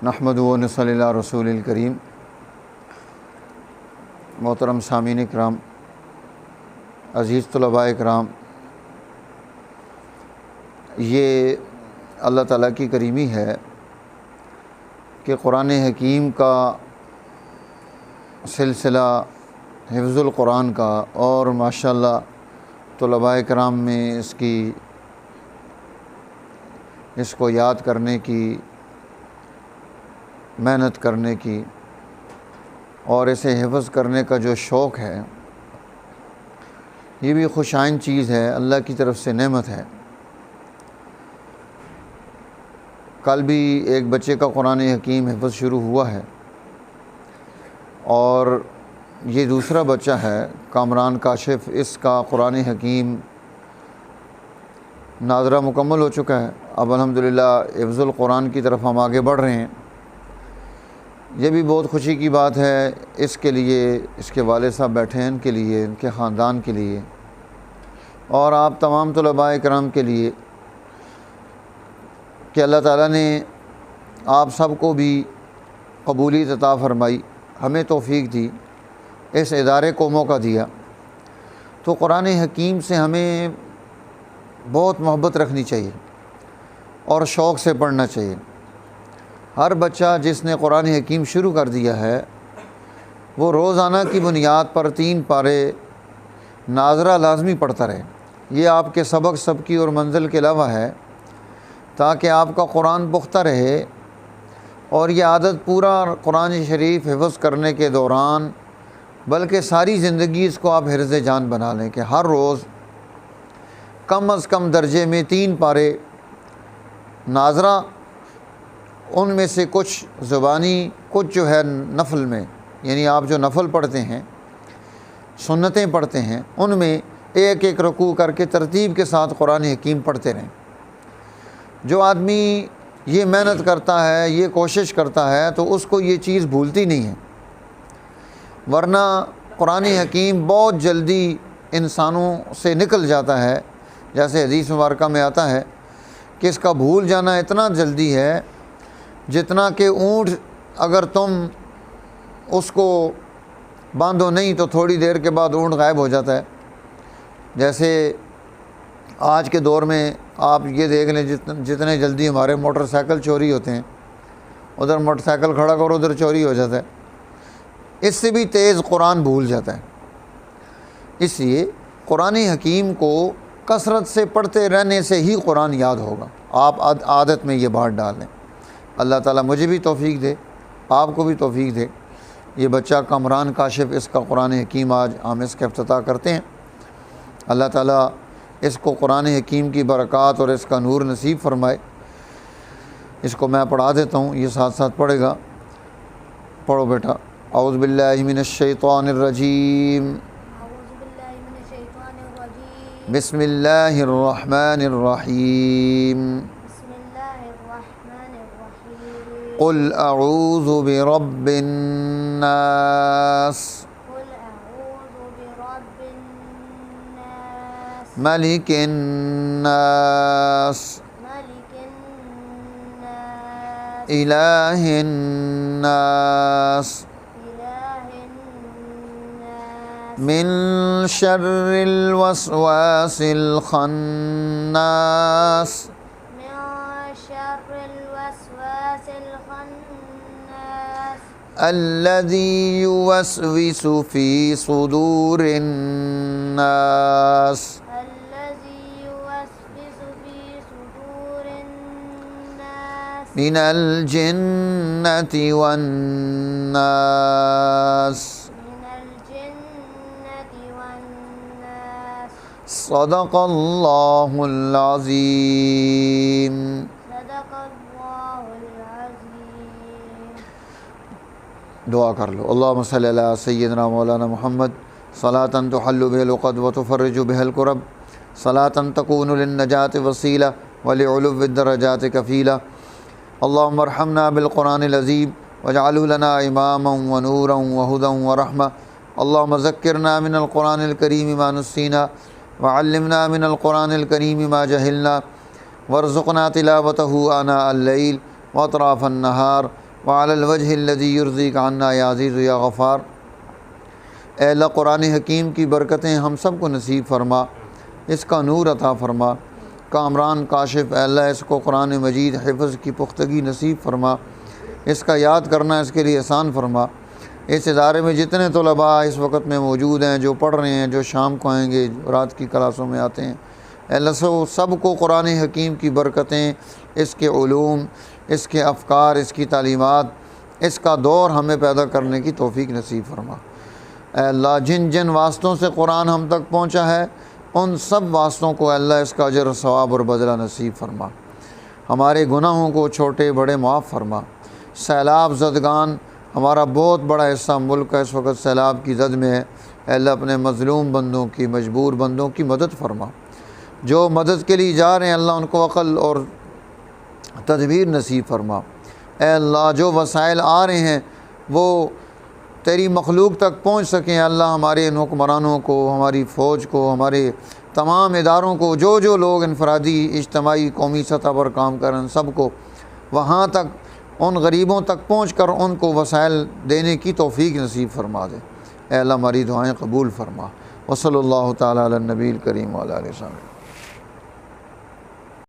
نحمدہ و نصلی علی رسول الکریم۔ محترم سامعین کرام، عزیز طلباء کرام، یہ اللہ تعالیٰ کی کریمی ہے کہ قرآن حکیم کا سلسلہ حفظ القرآن کا اور ماشاءاللہ طلباء کرام میں اس کو یاد کرنے کی، محنت کرنے کی اور اسے حفظ کرنے کا جو شوق ہے، یہ بھی خوشائن چیز ہے، اللہ کی طرف سے نعمت ہے۔ کل بھی ایک بچے کا قرآن حکیم حفظ شروع ہوا ہے اور یہ دوسرا بچہ ہے کامران کاشف، اس کا قرآن حکیم ناظرہ مکمل ہو چکا ہے۔ اب الحمدللہ حفظ القرآن کی طرف ہم آگے بڑھ رہے ہیں۔ یہ بھی بہت خوشی کی بات ہے اس کے لیے، اس کے والد صاحب بیٹھے ہیں، ان کے لیے، ان کے خاندان کے لیے اور آپ تمام طلباء کرام کے لیے کہ اللہ تعالیٰ نے آپ سب کو بھی قبولیت عطا فرمائی، ہمیں توفیق دی، اس ادارے کو موقع دیا۔ تو قرآن حکیم سے ہمیں بہت محبت رکھنی چاہیے اور شوق سے پڑھنا چاہیے۔ ہر بچہ جس نے قرآن حکیم شروع کر دیا ہے وہ روزانہ کی بنیاد پر 3 پارے ناظرہ لازمی پڑھتا رہے۔ یہ آپ کے سبق سبقی اور منزل کے علاوہ ہے تاکہ آپ کا قرآن پختہ رہے اور یہ عادت پورا قرآن شریف حفظ کرنے کے دوران بلکہ ساری زندگی اس کو آپ حرز جان بنا لیں کہ ہر روز کم از کم درجے میں 3 پارے ناظرہ، ان میں سے کچھ زبانی، کچھ جو ہے نفل میں، یعنی آپ جو نفل پڑھتے ہیں، سنتیں پڑھتے ہیں، ان میں ایک ایک رکوع کر کے ترتیب کے ساتھ قرآن حکیم پڑھتے رہیں۔ جو آدمی یہ محنت کرتا ہے، یہ کوشش کرتا ہے تو اس کو یہ چیز بھولتی نہیں ہے، ورنہ قرآن حکیم بہت جلدی انسانوں سے نکل جاتا ہے۔ جیسے حدیث مبارکہ میں آتا ہے کہ اس کا بھول جانا اتنا جلدی ہے جتنا کہ اونٹ اگر تم اس کو باندھو نہیں تو تھوڑی دیر کے بعد اونٹ غائب ہو جاتا ہے۔ جیسے آج کے دور میں آپ یہ دیکھ لیں جتنے جلدی ہمارے موٹر سائیکل چوری ہوتے ہیں، ادھر موٹر سائیکل کھڑا کرو ادھر چوری ہو جاتا ہے، اس سے بھی تیز قرآن بھول جاتا ہے۔ اس لیے قرآن حکیم کو کثرت سے پڑھتے رہنے سے ہی قرآن یاد ہوگا۔ آپ عادت میں یہ بات ڈال لیں۔ اللہ تعالیٰ مجھے بھی توفیق دے، آپ کو بھی توفیق دے۔ یہ بچہ کامران کاشف، اس کا قرآن حکیم آج ہم اس کا افتتاح کرتے ہیں۔ اللہ تعالیٰ اس کو قرآن حکیم کی برکات اور اس کا نور نصیب فرمائے۔ اس کو میں پڑھا دیتا ہوں، یہ ساتھ ساتھ پڑھے گا۔ پڑھو بیٹا۔ اعوذ باللہ من الشیطان الرجیم، بسم اللہ الرحمن الرحیم، قل اعوذ برب الناس، ملک الناس، الہ الناس، من شر الوسواس الخناس، الذي يوسوس في صدور الناس، من الجنة والناس، صدق اللہ العظیم۔ دعا کر لو۔ اللہم صلی علی سیدنا مولانا محمد صلاۃ تحل بها العقد وتفرج بها الكرب، صلاۃ تکون للنجاة وسیلہ ولعلو الدرجات کفیلہ۔ اللہم ارحمنا بالقرآن العظیم واجعلہ لنا اماما ونورا وہدی ورحمہ۔ اللہم ذکرنا من القرآن الکریم ما نسینا وعلمنا من القرآن الکریم ما جہلنا وارزقنا تلاوتہ آناء اللیل واطراف النہار وعلی الوجہ الذی یرضیک عنا یا عزیز یا غفار۔ اے اللہ قرآن حکیم کی برکتیں ہم سب کو نصیب فرما، اس کا نور عطا فرما۔ کامران کاشف اے اللہ اس کو قرآن مجید حفظ کی پختگی نصیب فرما، اس کا یاد کرنا اس کے لیے آسان فرما۔ اس ادارے میں جتنے طلباء اس وقت میں موجود ہیں، جو پڑھ رہے ہیں، جو شام کو آئیں گے، رات کی کلاسوں میں آتے ہیں، اے اللہ سب کو قرآن حکیم کی برکتیں، اس کے علوم، اس کے افکار، اس کی تعلیمات، اس کا دور ہمیں پیدا کرنے کی توفیق نصیب فرما۔ اے اللہ جن جن واسطوں سے قرآن ہم تک پہنچا ہے ان سب واسطوں کو اے اللہ اس کا اجر و ثواب اور بدلہ نصیب فرما۔ ہمارے گناہوں کو چھوٹے بڑے معاف فرما۔ سیلاب زدگان ہمارا بہت بڑا حصہ ملک کا اس وقت سیلاب کی زد میں ہے، اے اللہ اپنے مظلوم بندوں کی، مجبور بندوں کی مدد فرما۔ جو مدد کے لیے جا رہے ہیں اللہ ان کو عقل اور تدبیر نصیب فرما۔ اے اللہ جو وسائل آ رہے ہیں وہ تیری مخلوق تک پہنچ سکیں، اللہ ہمارے ان حکمرانوں کو، ہماری فوج کو، ہمارے تمام اداروں کو، جو لوگ انفرادی، اجتماعی، قومی سطح پر کام کر رہے ہیں، سب کو وہاں تک، ان غریبوں تک پہنچ کر ان کو وسائل دینے کی توفیق نصیب فرما دے۔ اے اللہ ہماری دعائیں قبول فرما۔ وصلی اللہ تعالیٰ علی النبی الکریم وعلی آلہ وصحبہ۔